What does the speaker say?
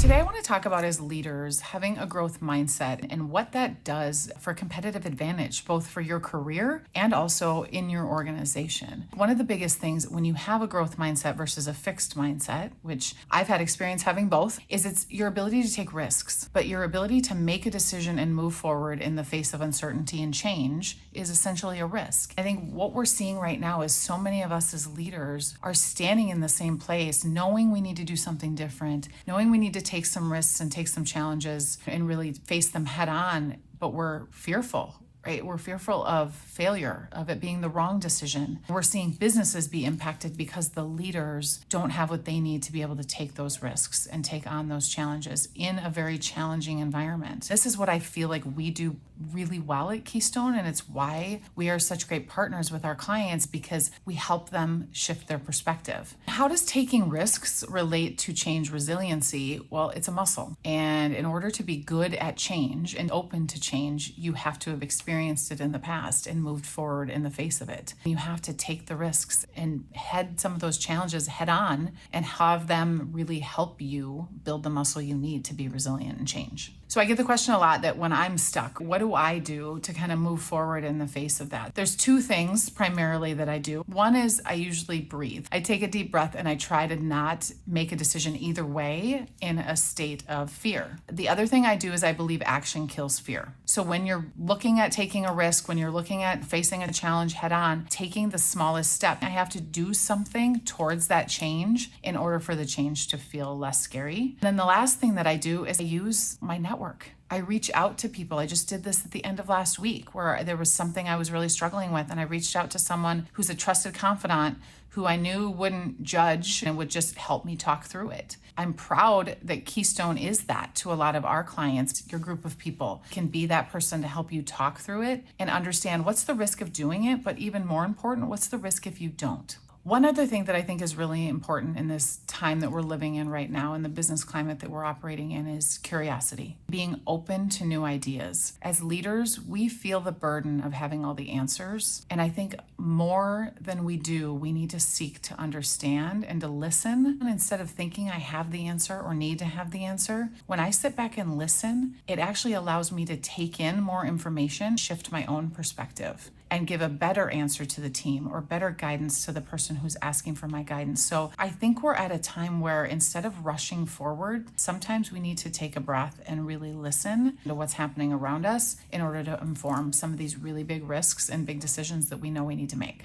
Today, I want to talk about as leaders having a growth mindset and what that does for competitive advantage, both for your career and also in your organization. One of the biggest things when you have a growth mindset versus a fixed mindset, which I've had experience having both, is it's your ability to take risks, but your ability to make a decision and move forward in the face of uncertainty and change is essentially a risk. I think what we're seeing right now is so many of us as leaders are standing in the same place, knowing we need to do something different, knowing we need to take some risks and take some challenges and really face them head on, but we're fearful. Right? We're fearful of failure, of it being the wrong decision. We're seeing businesses be impacted because the leaders don't have what they need to be able to take those risks and take on those challenges in a very challenging environment. This is what I feel like we do really well at Keystone, and it's why we are such great partners with our clients, because we help them shift their perspective. How does taking risks relate to change resiliency? Well, it's a muscle. And in order to be good at change and open to change, you have to have experienced it in the past and moved forward in the face of it. You have to take the risks and head some of those challenges head on and have them really help you build the muscle you need to be resilient and change. So I get the question a lot that when I'm stuck, what do I do to kind of move forward in the face of that? There's two things primarily that I do. One is I usually breathe. I take a deep breath and I try to not make a decision either way in a state of fear. The other thing I do is I believe action kills fear. So when you're looking at taking a risk, when you're looking at facing a challenge head on, taking the smallest step, I have to do something towards that change in order for the change to feel less scary. And then the last thing that I do is I use my network. I reach out to people. I just did this at the end of last week where there was something I was really struggling with, and I reached out to someone who's a trusted confidant who I knew wouldn't judge and would just help me talk through it. I'm proud that Keystone is that to a lot of our clients. Your group of people can be that person to help you talk through it and understand what's the risk of doing it, but even more important, what's the risk if you don't? One other thing that I think is really important in this time that we're living in right now, in the business climate that we're operating in, is curiosity, being open to new ideas. As leaders, we feel the burden of having all the answers. And I think more than we do, we need to seek to understand and to listen. And instead of thinking I have the answer or need to have the answer, when I sit back and listen, it actually allows me to take in more information, shift my own perspective, and give a better answer to the team or better guidance to the person who's asking for my guidance. So I think we're at a time where instead of rushing forward, sometimes we need to take a breath and really listen to what's happening around us in order to inform some of these really big risks and big decisions that we know we need to make.